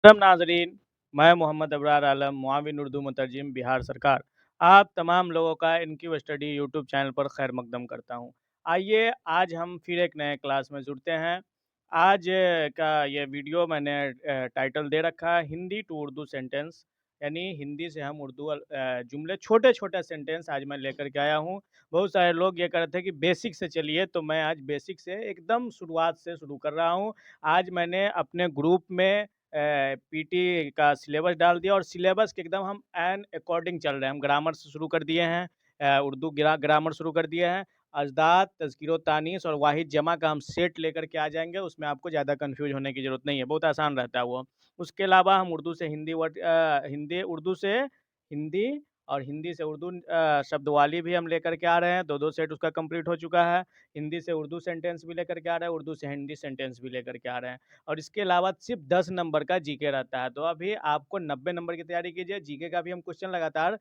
नाजरीन, मैं मोहम्मद अबरार आलम मुआविन उर्दू मुतरजिम बिहार सरकार आप तमाम लोगों का इनकी स्टडी यूट्यूब चैनल पर खैर मकदम करता हूँ। आइए आज हम फिर एक नए क्लास में जुड़ते हैं। आज का ये वीडियो मैंने टाइटल दे रखा है हिंदी टू उर्दू सेंटेंस, यानी हिंदी से हम उर्दू जुमले छोटे छोटे सेंटेंस आज मैं लेकर के आया हूँ। बहुत सारे लोग ये कह रहे थे कि बेसिक से चलिए, तो मैं आज बेसिक से एकदम शुरुआत से शुरू कर रहा हूँ। आज मैंने अपने ग्रुप में पीटी का सिलेबस डाल दिया और सिलेबस के एकदम हम एन अकॉर्डिंग चल रहे हैं। हम ग्रामर से शुरू कर दिए हैं, उर्दू ग्रामर शुरू कर दिए हैं। अजदाद, तज़कीर तानीस और वाहिद जमा का हम सेट लेकर के आ जाएंगे। उसमें आपको ज़्यादा कंफ्यूज होने की ज़रूरत नहीं है, बहुत आसान रहता है वो। उसके अलावा हम उर्दू से हिंदी वर्ड उर्दू से हिंदी और हिंदी से उर्दू शब्दवाली भी हम लेकर के आ रहे हैं। 2-2 सेट उसका कंप्लीट हो चुका है। हिंदी से उर्दू सेंटेंस भी लेकर के आ रहे हैं, उर्दू से हिंदी सेंटेंस भी लेकर के आ रहे हैं। और इसके अलावा सिर्फ 10 नंबर का जीके रहता है। तो अभी आपको 90 नंबर की तैयारी कीजिए। जीके का भी हम क्वेश्चन लगातार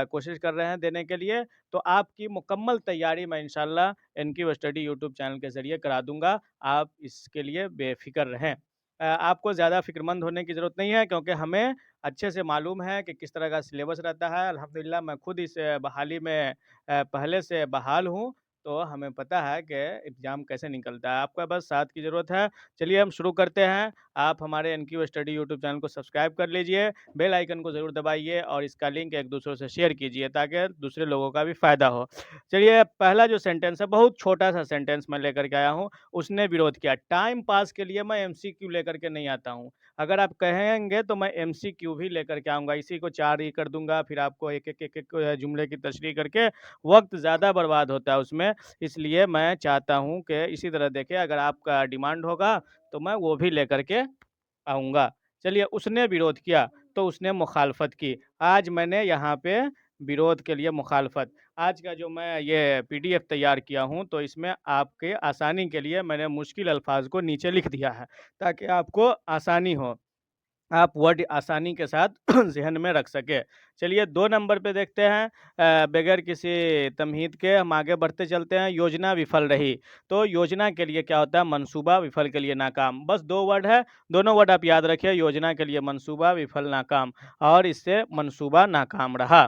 कोशिश कर रहे हैं देने के लिए। तो आपकी मुकम्मल तैयारी मैं इंशाल्लाह एनक्यू स्टडी यूट्यूब चैनल के ज़रिए करा दूंगा। आप इसके लिए बेफिक्र रहें। आपको ज़्यादा फ़िक्रमंद होने की ज़रूरत नहीं है, क्योंकि हमें अच्छे से मालूम है कि किस तरह का सिलेबस रहता है। अल्हम्दुलिल्लाह मैं खुद इस बहाली में पहले से बहाल हूँ, तो हमें पता है कि एग्ज़ाम कैसे निकलता है। आपका बस साथ की ज़रूरत है। चलिए हम शुरू करते हैं। आप हमारे एनक्यू स्टडी यूट्यूब चैनल को सब्सक्राइब कर लीजिए, बेल आइकन को ज़रूर दबाइए और इसका लिंक एक दूसरों से शेयर कीजिए ताकि दूसरे लोगों का भी फ़ायदा हो। चलिए पहला जो सेंटेंस है, बहुत छोटा-सा सेंटेंस मैं लेकर के आया हूँ। उसने विरोध किया। टाइम पास के लिए मैं एमसीक्यू लेकर के नहीं आता हूँ। अगर आप कहेंगे तो मैं एमसीक्यू भी लेकर के आऊँगा। इसी को 4 ही कर दूँगा, फिर आपको एक-एक जुमले की तशरीह करके वक़्त ज़्यादा बर्बाद होता है उसमें। इसलिए मैं चाहता हूँ कि इसी तरह देखिए, अगर आपका डिमांड होगा तो मैं वो भी लेकर के आऊँगा। चलिए, उसने विरोध किया तो उसने मुखालफत की। आज मैंने यहाँ पे विरोध के लिए मुखालफत, आज का जो मैं ये पीडीएफ तैयार किया हूँ, तो इसमें आपके आसानी के लिए मैंने मुश्किल अल्फाज को नीचे लिख दिया है ताकि आपको आसानी हो, आप वर्ड आसानी के साथ ज़हन में रख सकें। चलिए 2 नंबर पे देखते हैं। बगैर किसी तमहीद के हम आगे बढ़ते चलते हैं। योजना विफल रही। तो योजना के लिए क्या होता है? मंसूबा, विफल के लिए नाकाम। बस 2 वर्ड है, दोनों वर्ड आप याद रखिए। योजना के लिए मंसूबा, विफल नाकाम, और इससे मंसूबा नाकाम रहा।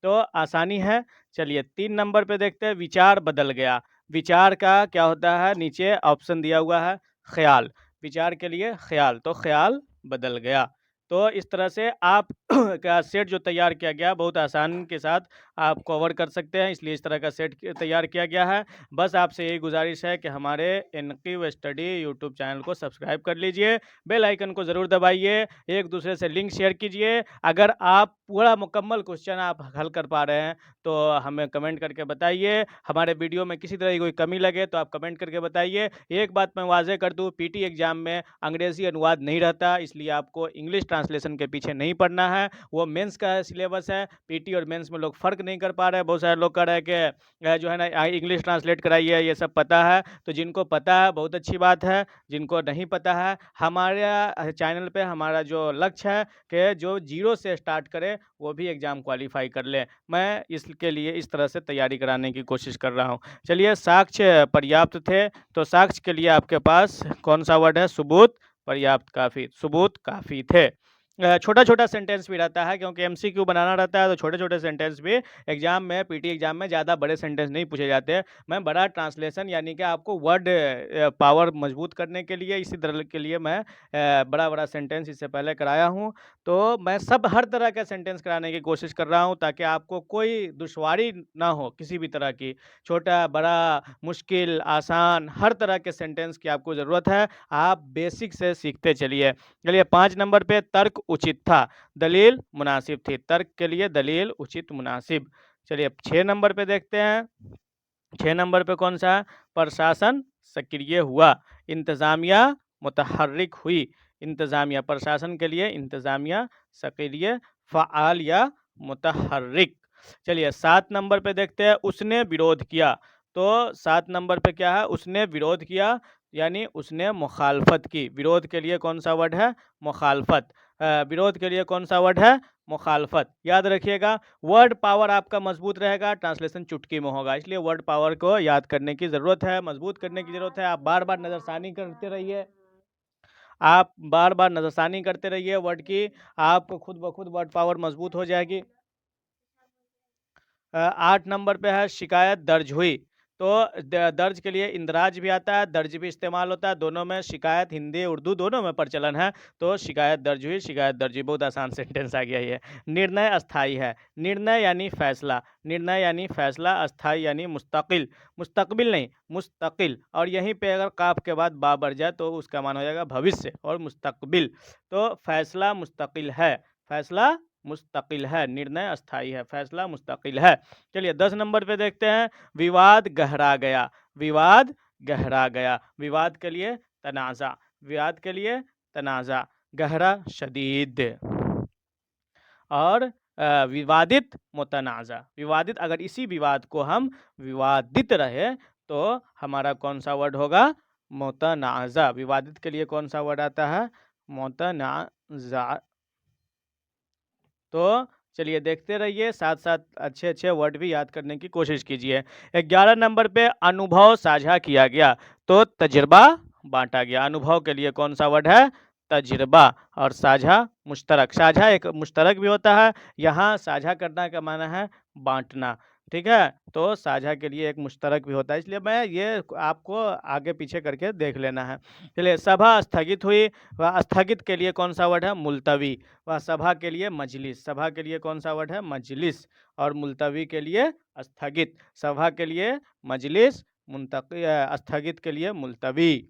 तो आसानी है। चलिए 3 नंबर पे देखते हैं। विचार बदल गया। विचार का क्या होता है? नीचे ऑप्शन दिया हुआ है, ख़याल। विचार के लिए ख़याल, तो ख़याल बदल गया। तो इस तरह से आप का सेट जो तैयार किया गया, बहुत आसान के साथ आप कवर कर सकते हैं, इसलिए इस तरह का सेट तैयार किया गया है। बस आपसे यही गुजारिश है कि हमारे एनक्यू स्टडी यूट्यूब चैनल को सब्सक्राइब कर लीजिए, बेल आइकन को ज़रूर दबाइए, एक दूसरे से लिंक शेयर कीजिए। अगर आप पूरा मुकम्मल क्वेश्चन आप हल कर पा रहे हैं तो हमें कमेंट करके बताइए। हमारे वीडियो में किसी तरह की कोई कमी लगे तो आप कमेंट करके बताइए। एक बात मैं वाज़ेह कर दूँ, पीटी एग्ज़ाम में अंग्रेज़ी अनुवाद नहीं रहता, इसलिए आपको इंग्लिश ट्रांसलेशन के पीछे नहीं पड़ना है। वो मेंस का सिलेबस है। पीटी और मेंस में लोग फ़र्क नहीं कर पा रहे हैं। बहुत सारे लोग कह रहे हैं कि जो है ना इंग्लिश ट्रांसलेट कराइए, ये सब पता है। तो जिनको पता है बहुत अच्छी बात है, जिनको नहीं पता है, हमारे चैनल पे हमारा जो लक्ष्य है कि जो ज़ीरो से स्टार्ट करे वो भी एग्ज़ाम क्वालिफ़ाई कर ले। मैं इसके लिए इस तरह से तैयारी कराने की कोशिश कर रहा हूँ। चलिए, साक्ष्य पर्याप्त थे, तो साक्ष्य के लिए आपके पास कौन-सा वर्ड है? सबूत, पर्याप्त, काफ़ी। सबूत काफ़ी थे। छोटा-छोटा सेंटेंस भी रहता है, क्योंकि एमसीक्यू बनाना रहता है, तो छोटे-छोटे सेंटेंस भी एग्ज़ाम में, पीटी एग्ज़ाम में ज़्यादा बड़े सेंटेंस नहीं पूछे जाते। मैं बड़ा ट्रांसलेशन, यानी कि आपको वर्ड पावर मजबूत करने के लिए, इसी तरह के लिए मैं बड़ा-बड़ा सेंटेंस इससे पहले कराया हूँ। तो मैं सब हर तरह का सेंटेंस कराने की कोशिश कर रहा हूँ ताकि आपको कोई दुश्वारी ना हो किसी भी तरह की। छोटा, बड़ा, मुश्किल, आसान, हर तरह के सेंटेंस की आपको ज़रूरत है। आप बेसिक से सीखते चलिए। चलिए 5 नंबर पे तर्क उचित था, दलील मुनासिब थी। तर्क के लिए दलील उचित मुनासिब। चलिए अब 6 नंबर पे देखते हैं। 6 नंबर पे कौन सा है? प्रशासन सक्रिय हुआ, इंतज़ामिया मुतहर्रिक हुई। इंतज़ामिया, प्रशासन के लिए इंतज़ामिया सक्रिय, फ़आल या मुतहर्रिक। चलिए 7 नंबर पे देखते हैं। उसने विरोध किया। तो 7 नंबर पे क्या है? उसने विरोध किया, यानी उसने मुखालफत की। विरोध के लिए कौन सा वर्ड है? मुखालफत। विरोध के लिए कौन सा वर्ड है? मुखालफत। याद रखिएगा, वर्ड पावर आपका मजबूत रहेगा, ट्रांसलेशन चुटकी में होगा, इसलिए वर्ड पावर को याद करने की ज़रूरत है, मजबूत करने की ज़रूरत है। आप बार बार नज़रसानी करते रहिए। आप बार बार नज़रसानी करते रहिए वर्ड की, आप खुद ब खुद वर्ड पावर मजबूत हो जाएगी। 8 नंबर पे है शिकायत दर्ज हुई। तो दर्ज के लिए इंदराज भी आता है, दर्ज भी इस्तेमाल होता है, दोनों में शिकायत हिंदी उर्दू दोनों में प्रचलन है। तो शिकायत दर्ज हुई, शिकायत दर्ज हुई, बहुत आसान सेंटेंस आ गया ये। निर्णय अस्थाई है, निर्णय यानी फैसला, निर्णय यानी फैसला, अस्थाई यानी मुस्तकिल, मुस्तकबिल नहीं मुस्तकिल। और यहीं पे अगर काफ के बाद बा बढ़ जाए तो उसका मान हो जाएगा भविष्य और मुस्तकबिल। तो फैसला मुस्तकिल है, फैसला मुस्तकिल है, निर्णय अस्थाई है, फैसला मुस्तकिल है। चलिए 10 नंबर पे देखते हैं, विवाद गहरा गया, विवाद गहरा गया, विवाद के लिए तनाज़ा, विवाद के लिए तनाज़ा, गहरा शदीद, और विवादित मुतनाज़ा, विवादित, अगर इसी विवाद को हम विवादित रहे तो हमारा कौन सा वर्ड होगा, मुतनाज़ा। विवादित के लिए कौन सा वर्ड आता है, मुतनाज़ा। तो चलिए देखते रहिए, साथ साथ अच्छे अच्छे वर्ड भी याद करने की कोशिश कीजिए। 11 नंबर पे अनुभव साझा किया गया, तो तजुर्बा बांटा गया। अनुभव के लिए कौन सा वर्ड है, तजुर्बा, और साझा मुश्तरक, साझा एक मुश्तरक भी होता है, यहाँ साझा करना का माना है बांटना, ठीक है। तो साझा के लिए एक मुश्तरक भी होता है, इसलिए मैं ये आपको आगे पीछे करके देख लेना है। चलिए सभा स्थगित हुई, वह स्थगित के लिए कौन सा वर्ड है, मुलतवी, वह सभा के लिए मजलिस, सभा के लिए कौन सा वर्ड है, मजलिस, और मुलतवी के लिए स्थगित, सभा के लिए मजलिस, स्थगित के लिए मुलतवी।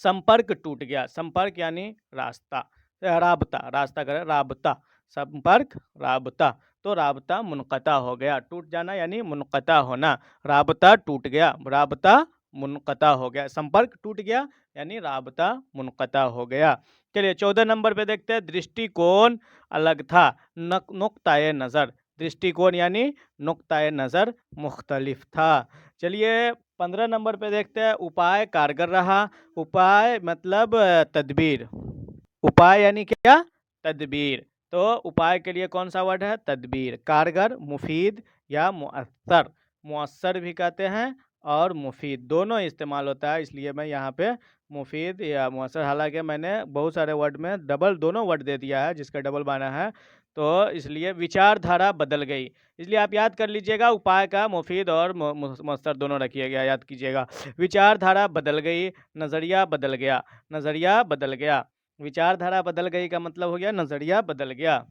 संपर्क टूट गया, संपर्क यानी रास्ता, राबता, रास्ता करे राबता, संपर्क राबता, तो राबता मुनक़ता हो गया, टूट जाना यानी मुनक़ता होना, राबता टूट गया, राबता मुनक़ता हो गया, संपर्क टूट गया यानी राबता मुनक़ता हो गया। चलिए 14 नंबर पे देखते हैं, दृष्टिकोण अलग था, नुक्ताए नज़र, दृष्टिकोण यानी नुक्ताए नज़र मुख्तलिफ था। चलिए 15 नंबर पे देखते हैं, उपाय कारगर रहा, उपाय मतलब तदबीर, उपाय यानी क्या, तदबीर, तो उपाय के लिए कौन सा वर्ड है, तदबीर, कारगर, मुफीद या मुअस्सर, मुअस्सर भी कहते हैं और मुफीद दोनों इस्तेमाल होता है, इसलिए मैं यहाँ पे मुफीद या मुअस्सर, हालांकि मैंने बहुत सारे वर्ड में डबल दोनों वर्ड दे दिया है जिसका डबल माना है, तो इसलिए विचारधारा बदल गई, इसलिए आप याद कर लीजिएगा, उपाय का मुफीद और मुअस्सर दोनों रखिएगा, याद कीजिएगा। विचारधारा बदल गई, नज़रिया बदल गया, नज़रिया बदल गया, विचारधारा बदल गई का मतलब हो गया नज़रिया बदल गया।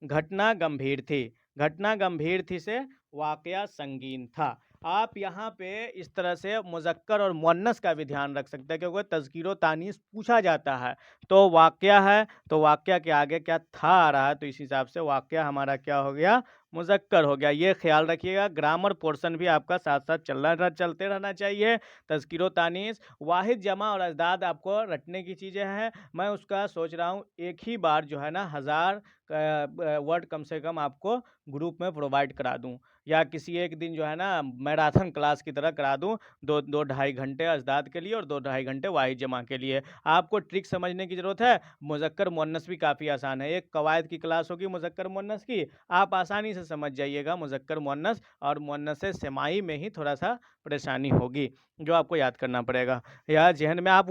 घटना गंभीर थी, घटना गंभीर थी से वाकया संगीन था। आप यहाँ पे इस तरह से मुज़क्कर और मुअन्नस का भी ध्यान रख सकते हैं, क्योंकि तज़कीर तानीस पूछा जाता है, तो वाकया है तो वाकया के आगे क्या था आ रहा है, तो इस हिसाब से वाकया हमारा क्या हो गया, मुज़क्कर हो गया। ये ख्याल रखिएगा, ग्रामर पोर्शन भी आपका साथ साथ चलते रहना चाहिए। तज़कीर तानीस, वाहिद, जमा और अजदाद आपको रटने की चीज़ें हैं, मैं उसका सोच रहा हूँ एक ही बार जो है ना 1000 वर्ड कम से कम आपको ग्रुप में प्रोवाइड करा दूं, या किसी एक दिन जो है ना मैराथन क्लास की तरह करा दूं, 2-2.5 घंटे अजदाद के लिए और 2-2.5 घंटे वाहिद जमा के लिए। आपको ट्रिक समझने की ज़रूरत है, मुज़क्कर मुअन्नस भी काफ़ी आसान है, एक कवायद की क्लास होगी मुज़क्कर मुअन्नस की, आप आसानी से समझ जाइएगा मुज़क्कर मुअन्नस, और मुअन्नस से सेमाई में ही थोड़ा सा परेशानी होगी जो आपको याद करना पड़ेगा, या जहन में आप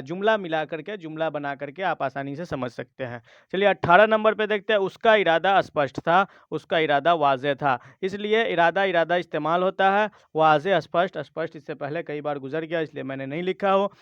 जुमला मिला करके, जुमला बना करके आप आसानी से समझ सकते हैं। चलिए 18 नंबर पे देखते हैं, उसका इरादा स्पष्ट था, उसका इरादा वाज़ेह था, इसलिए इरादा इस्तेमाल होता है, वाज़ेह स्पष्ट, स्पष्ट इससे पहले कई बार गुजर गया इसलिए मैंने नहीं लिखा हो।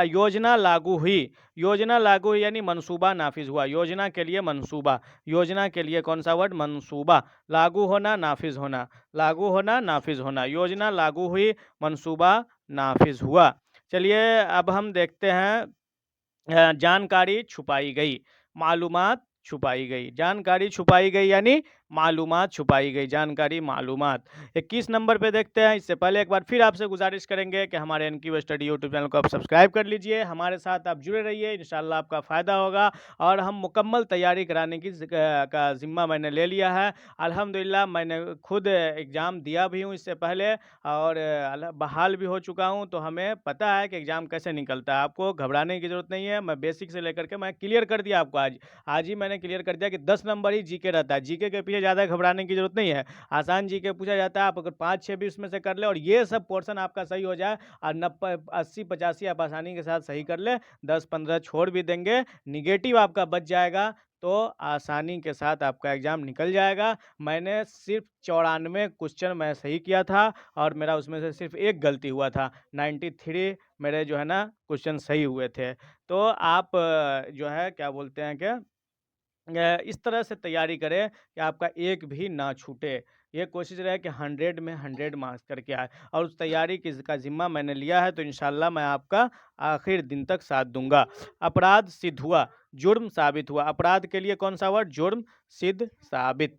योजना लागू हुई, योजना लागू हुई यानी मनसूबा नाफिज हुआ, योजना के लिए मनसूबा, योजना के लिए कौन सा वर्ड, मनसूबा, लागू होना नाफिज होना, लागू होना नाफिज होना, योजना लागू हुई, मनसूबा नाफिज हुआ। चलिए अब हम देखते हैं, जानकारी छुपाई गई, मालूमात छुपाई गई, जानकारी छुपाई गई यानी मालूमात छुपाई गई, जानकारी मालूमात। 21 नंबर पे देखते हैं, इससे पहले एक बार फिर आपसे गुजारिश करेंगे कि हमारे एनक्यू स्टडी यूट्यूब चैनल को आप सब्सक्राइब कर लीजिए, हमारे साथ आप जुड़े रहिए, इंशाल्लाह आपका फ़ायदा होगा, और हम मुकम्मल तैयारी कराने की का ज़िम्मा मैंने ले लिया है। अल्हम्दुलिल्लाह मैंने खुद एग्ज़ाम दिया भी हूँ इससे पहले, और बहाल भी हो चुका हूँ, तो हमें पता है कि एग्ज़ाम कैसे निकलता है, आपको घबराने की ज़रूरत नहीं है, मैं बेसिक से लेकर के मैं क्लियर कर दिया आपको, आज ही मैंने क्लियर कर दिया कि 10 नंबर ही जीके रहता है, जीके के पीछे लिए ज़्यादा घबराने की ज़रूरत नहीं है। आसान जी के पूछा जाता है, आप अगर 5-6 भी उसमें से कर ले और ये सब पोर्शन आपका सही हो जाए और 90 80-85 आप आसानी के साथ सही कर ले, 10-15 छोड़ भी देंगे, निगेटिव आपका बच जाएगा, तो आसानी के साथ आपका एग्ज़ाम निकल जाएगा। मैंने सिर्फ 94 क्वेश्चन मैं सही किया था और मेरा उसमें से सिर्फ एक गलती हुआ था। 93 मेरे जो है ना क्वेश्चन सही हुए थे। तो आप जो है क्या बोलते हैं कि इस तरह से तैयारी करें कि आपका एक भी ना छूटे। ये कोशिश रहे कि 100 में 100 मार्क्स करके आए और उस तैयारी का ज़िम्मा मैंने लिया है, तो इंशाल्लाह मैं आपका आखिर दिन तक साथ दूँगा। अपराध सिद्ध हुआ, जुर्म साबित हुआ। अपराध के लिए कौन-सा वर्ड? जुर्म, सिद्ध, साबित।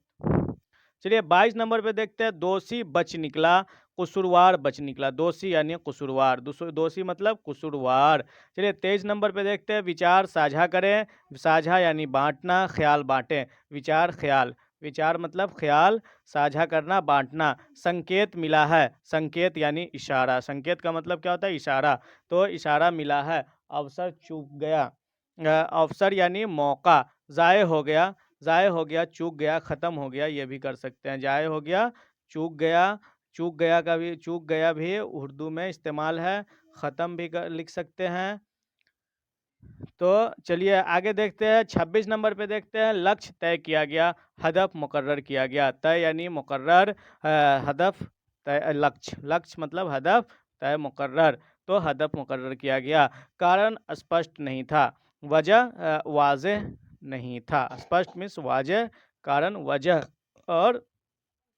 चलिए 22 नंबर पे देखते हैं, दोषी बच निकला, कसूरवार बच निकला। दोषी यानी कसूरवार, दोषी मतलब कसूरवार। चलिए 23 नंबर पे देखते हैं, विचार साझा करें। साझा यानी बांटना, ख्याल बांटें। विचार, ख्याल। विचार मतलब ख्याल, साझा करना, बांटना। संकेत मिला है, संकेत यानी इशारा। संकेत का मतलब क्या होता है? इशारा। तो इशारा मिला है। अवसर चूक गया, अवसर यानी मौका। ज़ाय हो गया, ज़ाय हो गया, चूक गया, ख़त्म हो गया, ये भी कर सकते हैं। ज़ाय हो गया, चूक गया, चूक गया का भी, चूक गया भी उर्दू में इस्तेमाल है। ख़त्म भी लिख सकते हैं। तो चलिए आगे देखते हैं, 26 नंबर पे देखते हैं, लक्ष्य तय किया गया, हदफ मुकर्रर किया गया। तय यानी मुकर्रर, हदफ तय, लक्ष्य। लक्ष्य मतलब हदफ, तय मुकर्रर। तो हदफ मुकर्रर किया गया। कारण स्पष्ट नहीं था, वजह वाज़ेह नहीं था। स्पष्ट मीन्स वाज़ेह, कारण वजह, और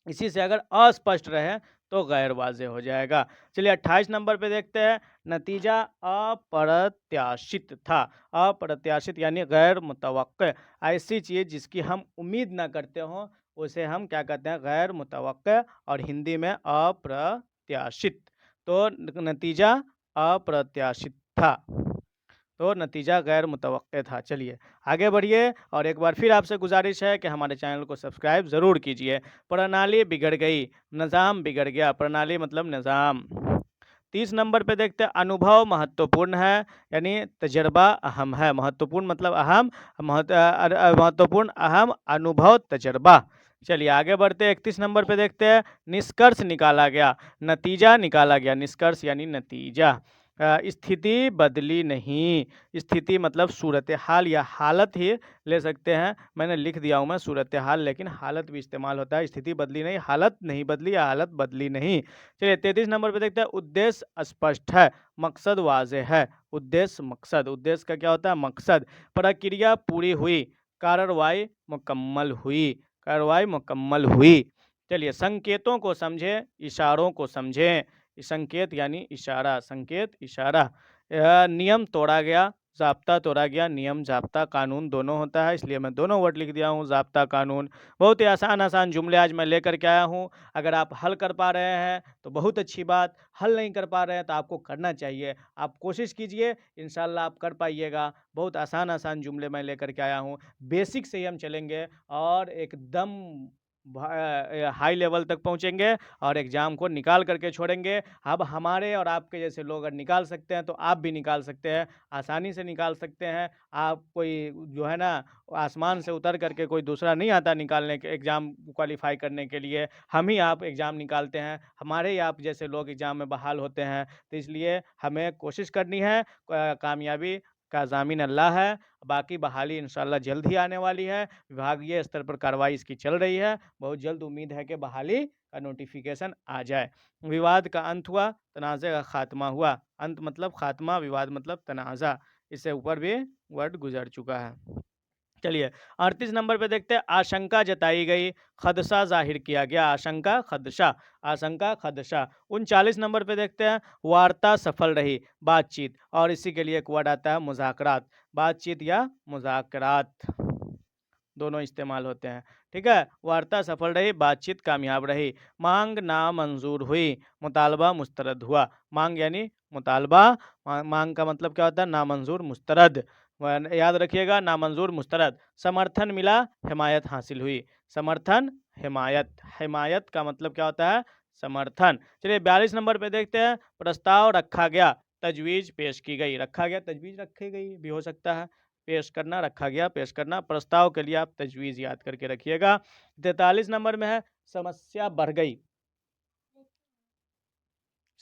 इसी से अगर अस्पष्ट रहे तो गैर वाज़ेह हो जाएगा। चलिए 28 नंबर पे देखते हैं, नतीजा अप्रत्याशित था। अप्रत्याशित यानी गैर मुतवक्के। ऐसी चीज़ जिसकी हम उम्मीद ना करते हों उसे हम क्या कहते हैं? गैर मुतवक्के, और हिंदी में अप्रत्याशित। तो नतीजा अप्रत्याशित था, तो नतीजा गैर मुतवक्के था। चलिए आगे बढ़िए, और एक बार फिर आपसे गुजारिश है कि हमारे चैनल को सब्सक्राइब ज़रूर कीजिए। प्रणाली बिगड़ गई, निज़ाम बिगड़ गया। प्रणाली मतलब निज़ाम। 30 नंबर पे देखते हैं, अनुभव महत्वपूर्ण है, यानी तजर्बा अहम है। महत्वपूर्ण मतलब अहम, महत्वपूर्ण, अहम, अनुभव, तजर्बा। चलिए आगे बढ़ते हैं, 31 नंबर पे देखते हैं, निष्कर्ष निकाला गया, नतीजा निकाला गया। निष्कर्ष यानी नतीजा। स्थिति बदली नहीं। स्थिति मतलब सूरत हाल या हालत ही ले सकते हैं। मैंने लिख दिया हूँ मैं सूरत हाल, लेकिन हालत भी इस्तेमाल होता है। स्थिति बदली नहीं, हालत नहीं बदली या हालत बदली नहीं। चलिए 33 नंबर पे देखते हैं, उद्देश्य स्पष्ट है, मकसद वाज़ेह है। उद्देश्य, मकसद। उद्देश्य का क्या होता है? मकसद। प्रक्रिया पूरी हुई, कार्रवाई मुकम्मल हुई। कार्रवाई मुकम्मल हुई। चलिए संकेतों को समझें, इशारों को समझें। संकेत यानी इशारा, संकेत, इशारा। नियम तोड़ा गया, ज़ाब्ता तोड़ा गया। नियम, ज़ाब्ता, कानून दोनों होता है, इसलिए मैं दोनों वर्ड लिख दिया हूँ, ज़ाब्ता, कानून। बहुत ही आसान आसान जुमले आज मैं लेकर के आया हूँ। अगर आप हल कर पा रहे हैं तो बहुत अच्छी बात, हल नहीं कर पा रहे हैं तो आपको करना चाहिए। आप कोशिश कीजिए, इंशाल्लाह आप कर पाइएगा। बहुत आसान आसान जुमले मैं लेकर के आया हूँ। बेसिक से ही हम चलेंगे और एकदम हाई लेवल तक पहुँचेंगे और एग्ज़ाम को निकाल करके छोड़ेंगे। अब हमारे और आपके जैसे लोग अगर निकाल सकते हैं तो आप भी निकाल सकते हैं, आसानी से निकाल सकते हैं। आप कोई जो है ना आसमान से उतर करके कोई दूसरा नहीं आता निकालने के, एग्ज़ाम क्वालिफ़ाई करने के लिए। हम ही आप एग्ज़ाम निकालते हैं, हमारे ही आप जैसे लोग एग्ज़ाम में बहाल होते हैं। तो इसलिए हमें कोशिश करनी है, कामयाबी का ज़ामिन अल्लाह है। बाकी बहाली इंशाल्लाह जल्द ही आने वाली है। विभागीय स्तर पर कार्रवाई इसकी चल रही है। बहुत जल्द उम्मीद है कि बहाली का नोटिफिकेशन आ जाए। विवाद का अंत हुआ, तनाज़े का खात्मा हुआ। अंत मतलब खात्मा, विवाद मतलब तनाज़ा। इससे ऊपर भी वर्ड गुजर चुका है। चलिए 38 नंबर पे देखते हैं, आशंका जताई गई, खदशा जाहिर किया गया। आशंका, खदशा, आशंका, खदशा। 39 नंबर पे देखते हैं, वार्ता सफल रही, बातचीत, और इसी के लिए एक वर्ड आता है मुज़ाकरात। बातचीत या मुज़ाकरात दोनों इस्तेमाल होते हैं। ठीक है, वार्ता सफल रही, बातचीत कामयाब रही। मांग नामंजूर हुई, मुतालबा मुस्तरद हुआ। मांग यानी मुतालबा, मांग का मतलब क्या होता है? नामंजूर, मुस्तरद। याद रखिएगा, नामंजूर, मुस्तरद। समर्थन मिला, हिमायत हासिल हुई। समर्थन, हिमायत। हिमायत का मतलब क्या होता है? समर्थन। चलिए 42 नंबर पे देखते हैं, प्रस्ताव रखा गया, तजवीज़ पेश की गई। रखा गया, तजवीज़ रखी गई भी हो सकता है। पेश करना, रखा गया, पेश करना। प्रस्ताव के लिए आप तजवीज़ याद करके रखिएगा। 43 नंबर में है समस्या बढ़ गई।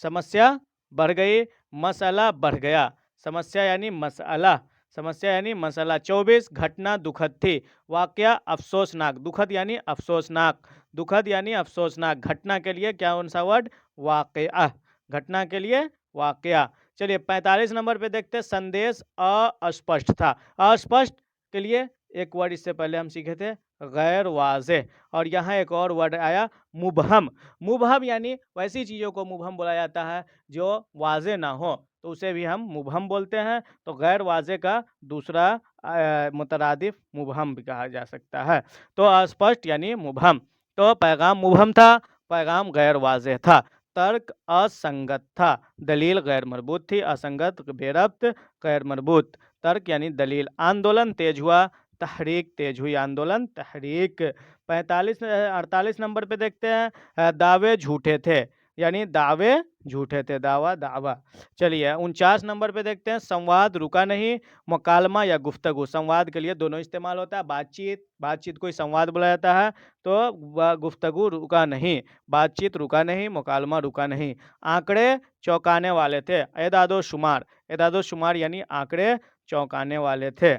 समस्या बढ़ गई, मसला बढ़ गया। समस्या यानी मसला, समस्या यानी मसला। 24 घटना दुखद थी, वाकया अफसोसनाक। दुखद यानी अफसोसनाक, दुखद यानी अफसोसनाक। घटना के लिए क्या कौन सा वर्ड? वाकया। घटना के लिए वाकया। चलिए 45 नंबर पे देखते हैं, संदेश अस्पष्ट था। अस्पष्ट के लिए एक वर्ड इससे पहले हम सीखे थे, गैर वाज़ेह। और यहाँ एक और वर्ड आया, मुबहम। मुबहम यानी वैसी चीज़ों को मुबहम बोला जाता है जो वाज़ेह ना हो, तो उसे भी हम मुबहम बोलते हैं। तो गैर वाज़ेह का दूसरा मुतरादिफ मुबहम भी कहा जा सकता है। तो अस्पष्ट यानी मुबहम। तो पैगाम मुबहम था, पैगाम गैर वाज़ेह था। तर्क असंगत था, दलील गैर मरबूत थी। असंगत बेरब्त, गैर मरबूत। तर्क यानी दलील। आंदोलन तेज हुआ, तहरीक तेज हुई। आंदोलन, तहरीक। 48 नंबर पे देखते हैं, दावे झूठे थे, यानी दावे झूठे थे। दावा, दावा। चलिए 49 नंबर पे देखते हैं, संवाद रुका नहीं, मुकालमा या गुफ्तगू। संवाद के लिए दोनों इस्तेमाल होता है। बातचीत, बातचीत को ही संवाद बोला जाता है। तो गुफ्तगू रुका नहीं, बातचीत रुका नहीं, मुकालमा रुका नहीं। आंकड़े चौंकाने वाले थे, एदादो शुमार। एदादो शुमार यानी आंकड़े चौंकाने वाले थे।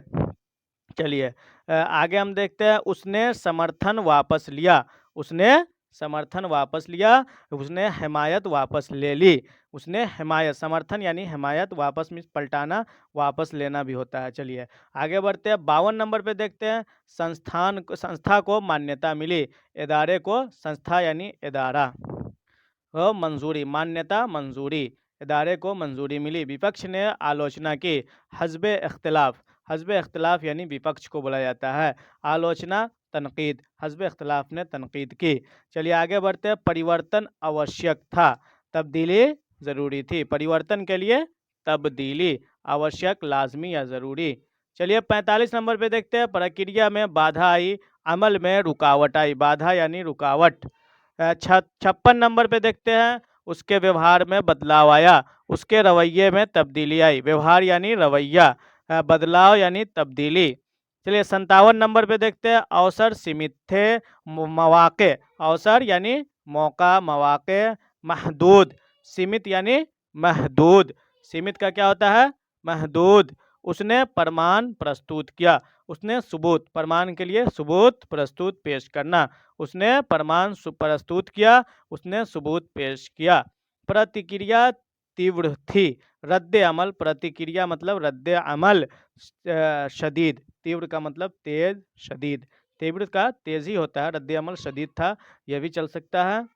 चलिए आगे हम देखते हैं, उसने समर्थन वापस लिया। उसने समर्थन वापस लिया, उसने हिमायत वापस ले ली। उसने हिमायत, समर्थन यानी हिमायत, वापस मीन्स पलटाना, वापस लेना भी होता है। चलिए आगे बढ़ते हैं, 52 नंबर पे देखते हैं, संस्था को मान्यता मिली। इदारे को संस्था यानी इदारा, मंजूरी, मान्यता, मंजूरी। इदारे को मंजूरी मिली। विपक्ष ने आलोचना की, हस्बे इख्तिलाफ। हस्बे इख्तिलाफ यानी विपक्ष को बोला जाता है। आलोचना, तनकीद। हस्बे इख्तिलाफ ने तनकीद की। चलिए आगे बढ़ते हैं, परिवर्तन आवश्यक था, तब्दीली ज़रूरी थी। परिवर्तन के लिए तब्दीली, आवश्यक, लाजमी या ज़रूरी। चलिए 45 नंबर पे देखते हैं, प्रक्रिया में बाधा आई, अमल में रुकावट आई। बाधा यानी रुकावट। 56 नंबर पे देखते हैं, उसके व्यवहार में बदलाव आया, उसके रवैये में तब्दीली आई। व्यवहार यानी रवैया, बदलाव यानी तब्दीली। चलिए 57 नंबर पे देखते हैं, अवसर सीमित थे, मौके। अवसर यानी मौका, मौके। महदूद, सीमित यानी महदूद। सीमित का क्या होता है? महदूद। उसने प्रमाण प्रस्तुत किया। उसने सबूत, प्रमाण के लिए सबूत प्रस्तुत, पेश करना। उसने प्रमाण प्रस्तुत किया, उसने सबूत पेश किया। प्रतिक्रिया तीव्र थी, रद्द अमल। प्रतिक्रिया मतलब रद्द अमल शदीद। तीव्र का मतलब तेज, शदीद। तीव्र का तेज ही होता है, रद्द अमल शदीद था, यह भी चल सकता है।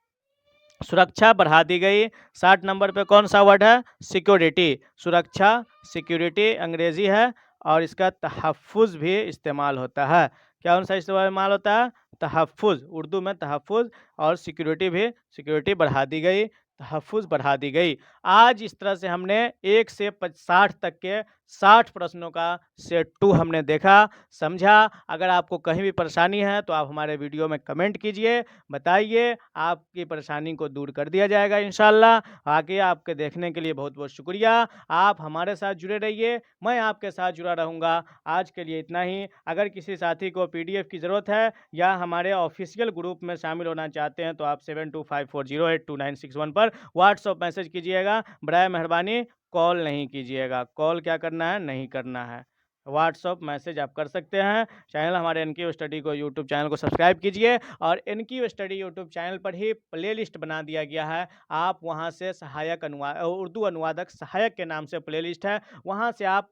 सुरक्षा बढ़ा दी गई। 60 नंबर पे कौन सा वर्ड है? सिक्योरिटी। सुरक्षा, सिक्योरिटी अंग्रेजी है, और इसका तहफ़्फ़ुज़ भी इस्तेमाल होता है। क्या कौन सा इस्तेमाल होता है? तहफ़्फ़ुज़। उर्दू में तहफ़्फ़ुज़, और सिक्योरिटी भी, सिक्योरिटी बढ़ा दी गई, तहफ़्फ़ुज़ बढ़ा दी गई। आज इस तरह से हमने 1 से 60 तक के 60 प्रश्नों का सेट 2 हमने देखा, समझा। अगर आपको कहीं भी परेशानी है तो आप हमारे वीडियो में कमेंट कीजिए, बताइए, आपकी परेशानी को दूर कर दिया जाएगा इंशाल्लाह। आगे आपके देखने के लिए बहुत बहुत शुक्रिया। आप हमारे साथ जुड़े रहिए, मैं आपके साथ जुड़ा रहूँगा। आज के लिए इतना ही। अगर किसी साथी को PDF की ज़रूरत है या हमारे ऑफिशियल ग्रुप में शामिल होना चाहते हैं तो आप 7254082961 पर व्हाट्सअप मैसेज कीजिएगा। बराए मेहरबानी कॉल नहीं कीजिएगा। कॉल क्या करना है? नहीं करना है। व्हाट्सअप मैसेज आप कर सकते हैं। चैनल हमारे एनक्यू स्टडी को यूट्यूब चैनल को सब्सक्राइब कीजिए, और एनक्यू स्टडी यूट्यूब चैनल पर ही प्लेलिस्ट बना दिया गया है। आप वहां से सहायक उर्दू अनुवादक सहायक के नाम से प्लेलिस्ट है, वहां से आप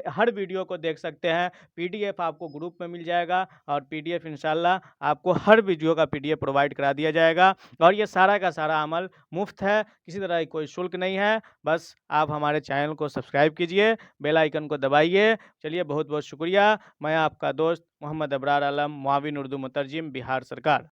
हर वीडियो को देख सकते हैं। PDF आपको ग्रुप में मिल जाएगा, और PDF इंशाल्लाह आपको हर वीडियो का PDF प्रोवाइड करा दिया जाएगा। और ये सारा का सारा अमल मुफ्त है, किसी तरह की कोई शुल्क नहीं है। बस आप हमारे चैनल को सब्सक्राइब कीजिए, बेल आइकन को दबाइए। चलिए बहुत बहुत शुक्रिया। मैं आपका दोस्त मोहम्मद अबरार आलम, मुआविन उर्दू मुतरजिम, बिहार सरकार।